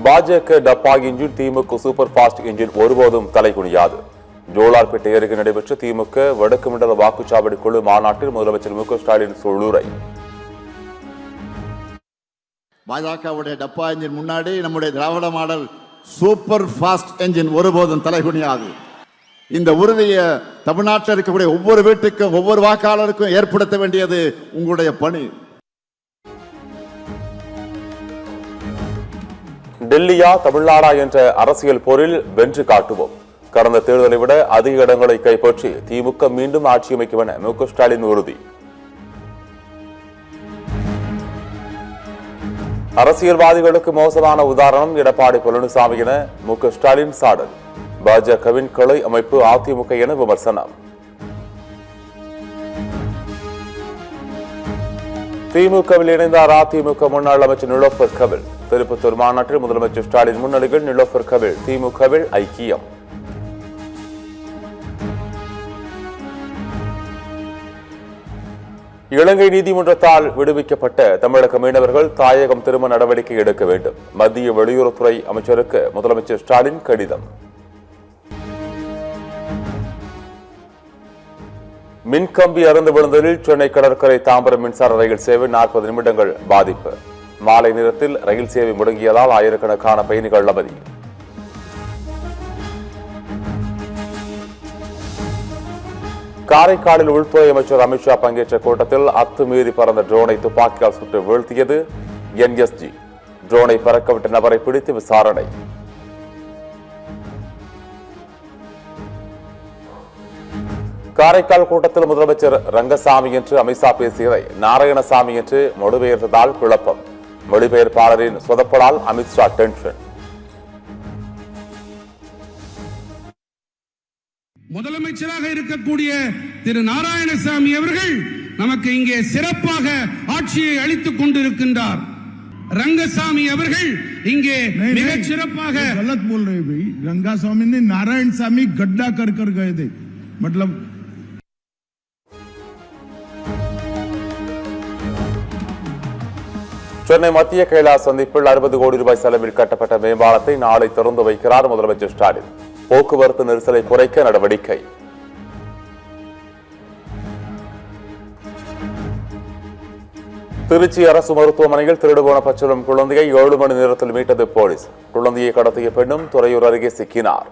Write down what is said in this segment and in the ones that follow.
பாஜக டப்பா இன்ஜின் திமுக super fast engine ஒருபோதும் தலைகுனியாது. ஜோலார்பேட்டை அருகே நடைபெற்ற திமுக வடக்கு மண்டல வாக்குச்சாவடி குழு மாநாட்டில் முதலமைச்சர் மு க ஸ்டாலின் சொல்லுரை. பாஜகவுடைய டப்பா இன்ஜின் முன்னாடி நம்முடைய திராவிட மாடல் சூப்பர் பாஸ்ட் என்ஜின் ஒருபோதும் தலைகுனியாது. இந்த உறுதியை தமிழ்நாட்டில் இருக்கக்கூடிய ஒவ்வொரு வீட்டுக்கும் ஒவ்வொரு வாக்காளருக்கும் ஏற்படுத்த வேண்டியது உங்களுடைய பணி. டெல்லியா தமிழ்நாடா என்ற அரசியல் போரில் வென்று காட்டுவோம். கடந்த தேர்தலை விட அதிக இடங்களை கைப்பற்றி திமுக மீண்டும் ஆட்சி அமைக்கும் என மு க ஸ்டாலின் உறுதி. அரசியல்வாதிகளுக்கு மோசமான உதாரணம் எடப்பாடி பழனிசாமி என மு க ஸ்டாலின் சாடல். பாஜகவின் கிளை அமைப்பு அதிமுக என விமர்சனம். திமுகவில் இணைந்தார் அதிமுக முன்னாள் அமைச்சர் நிலோஃபர் கபில். திருப்பத்தூர் மாநாட்டில் முதலமைச்சர் ஸ்டாலின் முன்னிலையில் நிலோஃபர் கபில் திமுகவில் ஐக்கியம். இலங்கை நீதிமன்றத்தால் விடுவிக்கப்பட்ட தமிழக மீனவர்கள் தாயகம் திரும்ப நடவடிக்கை எடுக்க வேண்டும். மத்திய வெளியுறவுத்துறை அமைச்சருக்கு முதலமைச்சர் ஸ்டாலின் கடிதம். மின்கம்பி அறுந்து விழுந்ததில் சென்னை கடற்கரை தாம்பரம் மின்சார ரயில் சேவை 40 நிமிடங்கள் பாதிப்பு. மாலை நேரத்தில் ரயில் சேவை முடங்கியதால் ஆயிரக்கணக்கான பயணிகள் அவதி. காரைக்காலில் உள்துறை அமைச்சர் அமித்ஷா பங்கேற்ற கூட்டத்தில் அத்துமீறி பறந்த ட்ரோனை துப்பாக்கியால் சுட்டு வீழ்த்தியது NSG. ட்ரோனை பறக்கவிட்ட நபரை பிடித்து விசாரணை. காரைக்கால் கூட்டத்தில் முதலமைச்சர் ரங்கசாமி என்று அமித்ஷா பேசியதை நாராயணசாமி என்று மொழிபெயர்த்ததால் குழப்பம். மொழிபெயர்ப்பாளரின் சொதப்படால் அமித்ஷா டென்ஷன். முதலமைச்சராக இருக்கக்கூடிய திரு நாராயணசாமி அவர்கள் நமக்கு இங்கே சிறப்பாக ஆட்சியை அளித்துக் கொண்டிருக்கின்றார். ரங்கசாமி அவர்கள் இங்கே மிக சிறப்பாக गलत बोल रहे भाई. रंगास्वामी ने नारायण सामी गड्ढा कर गए थे. मतलब சென்னை மத்திய கைலாஷ் சந்திப்பில் 60 கோடி ரூபாய் செலவில் கட்டப்பட்ட மேம்பாலத்தை நாளை திறந்து வைக்கிறார் முதலமைச்சர் ஸ்டாலின். போக்குவரத்து நெரிசலை குறைக்க நடவடிக்கை. திருச்சி அரசு மருத்துவமனையில் திருடுபோன பச்சிளம் குழந்தையை 7 மணி நேரத்தில் மீட்டது போலீஸ். குழந்தையை கடத்திய பெண்ணும் துறையூர் அருகே சிக்கினார்.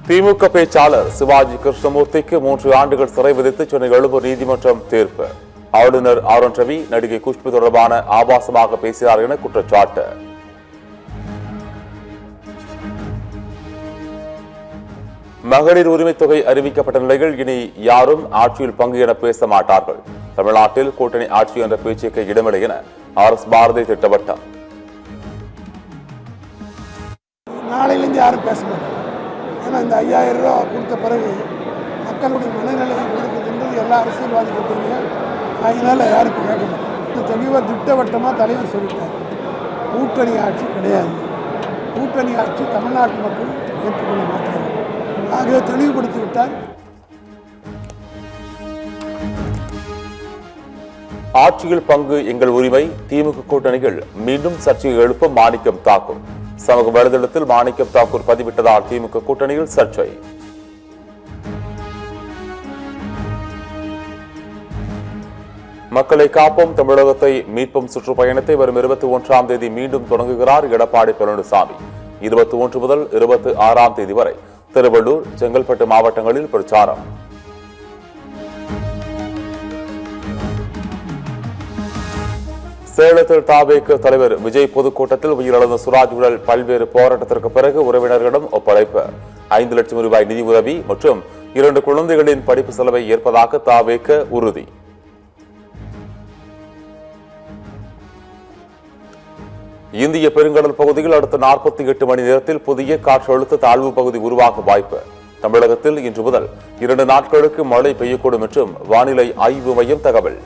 திமுக பேச்சாளர் சிவாஜி கிருஷ்ணமூர்த்திக்கு 3 ஆண்டுகள் சிறை விதித்து சென்னை எழும்பூர் நீதிமன்றம் தீர்ப்பு. ஆளுநர் ஆர் என் ரவி நடிகை குஷ்பு தொடர்பான ஆபாசமாக பேசினார் என குற்றச்சாட்டு. மகளிர் உரிமை தொகை அறிவிக்கப்பட்ட நிலையில் இனி யாரும் ஆட்சியில் பங்கு என பேச மாட்டார்கள். தமிழ்நாட்டில் கூட்டணி ஆட்சி என்ற பேச்சுக்கு இடமில்லை என RS பாரதி திட்டவட்டம். நாளையிலிருந்து யாரும் பேச மாட்டாங்க. ஏன்னா இந்த 5000 ரூபா கொடுத்த பிறகு மக்களுடைய மனநிலையை கொடுக்குதுன்றது எல்லா அரசியல்வாதிகளும் தெரியும். அதனால யாருக்கும் கேட்க மாட்டோம். தெளிவாக திட்டவட்டமாக தலைவர் சொல்லிட்டார், கூட்டணி ஆட்சி கிடையாது. கூட்டணி ஆட்சி தமிழ்நாட்டு மக்கள் ஏற்றுக்கொள்ள மாட்டார்கள். ஆகவே தெளிவுபடுத்தி விட்டார். ஆட்சியில் பங்கு எங்கள் உரிமை. திமுக கூட்டணிகள் மீண்டும் சர்ச்சையை எழுப்பும் மாணிக்கம் தாக்கூர். சமூக வலைதளத்தில் மாணிக்கம் தாக்கூர் பதிவிட்டதால் திமுக கூட்டணியில் சர்ச்சை. மக்களை காப்போம் தமிழகத்தை மீட்பும் சுற்றுப்பயணத்தை வரும் 21ஆம் தேதி மீண்டும் தொடங்குகிறார் எடப்பாடி பழனிசாமி. 21 முதல் 26ஆம் தேதி வரை திருவள்ளூர், செங்கல்பட்டு மாவட்டங்களில் பிரச்சாரம். சேலத்தில் தாவேக தலைவர் விஜய் பொதுக்கூட்டத்தில் உயிரிழந்த சுராஜ் உடல் பல்வேறு போராட்டத்திற்கு பிறகு உறவினர்களிடம் ஒப்படைப்பு. 5 லட்சம் ரூபாய் நிதி உதவி மற்றும் 2 குழந்தைகளின் படிப்பு செலவை ஏற்பதாக தாவேக உறுதி. இந்திய பெருங்கடல் பகுதியில் அடுத்த 48 மணி நேரத்தில் புதிய காற்றழுத்த தாழ்வு பகுதி உருவாக வாய்ப்பு. தமிழகத்தில் இன்று முதல் 2 நாட்களுக்கு மழை பெய்யக்கூடும் என்றும் வானிலை ஆய்வு மையம் தகவல்.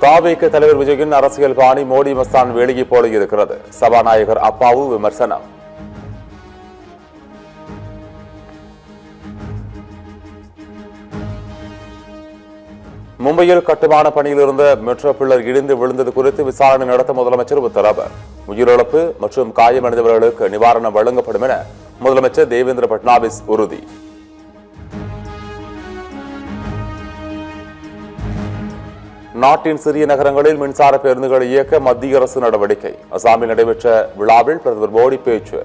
தாவேக தலைவர் விஜயின் அரசியல் பாணி மோடி மஸ்தான் வேலையை போல இருக்கிறது. சபாநாயகர் அப்பாவு விமர்சனம். மும்பையில் கட்டுமான பணியில் இருந்த மெட்ரோ பில்லர் இடிந்து விழுந்தது குறித்து விசாரணை நடத்த முதலமைச்சர் உத்தரவு. உயிரிழப்பு மற்றும் காயமடைந்தவர்களுக்கு நிவாரணம் வழங்கப்படும் என முதலமைச்சர் தேவேந்திர பட்னாவிஸ் உறுதி. நாட்டின் சிறிய நகரங்களில் மின்சார பேருந்துகளை இயக்க மத்திய அரசு நடவடிக்கை. அசாமில் நடைபெற்ற விழாவில் பிரதமர் மோடி பேச்சு.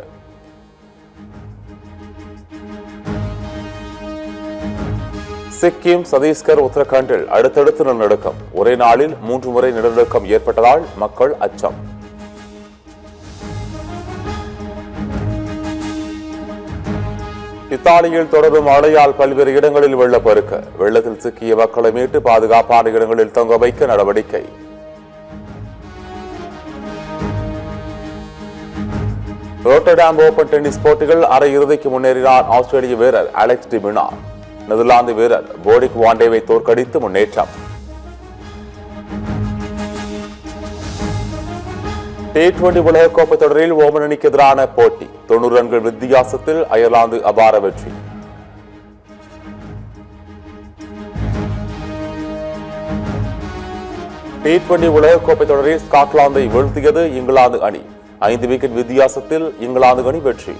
சிக்கிம், சத்தீஸ்கர், உத்தரகாண்டில் அடுத்தடுத்து நிலநடுக்கம். ஒரே நாளில் 3 முறை நிலநடுக்கம் ஏற்பட்டதால் மக்கள் அச்சம். இத்தாலியில் தொடரும் மழையால் பல்வேறு இடங்களில் வெள்ளப்பெருக்கு. வெள்ளத்தில் சிக்கிய மக்களை மீட்டு பாதுகாப்பான இடங்களில் தங்க வைக்க நடவடிக்கை. ரோட்டர்டாம் ஓபன் டென்னிஸ் போட்டிகள் அரையிறுதிக்கு முன்னேறினார் ஆஸ்திரேலிய வீரர் அலெக்ஸ் டி மினார். நெதர்லாந்து வீரர் போடிக் வாண்டேவை தோற்கடித்து முன்னேற்றம். T20 உலகக்கோப்பை தொடரில் ஓமன் அணிக்கு எதிரான போட்டி. 90 ரன்கள் வித்தியாசத்தில் அயர்லாந்து அபார வெற்றி. T20 உலகக்கோப்பை தொடரில் ஸ்காட்லாந்தை வீழ்த்தியது இங்கிலாந்து அணி. 5 விக்கெட் வித்தியாசத்தில் இங்கிலாந்து அணி வெற்றி.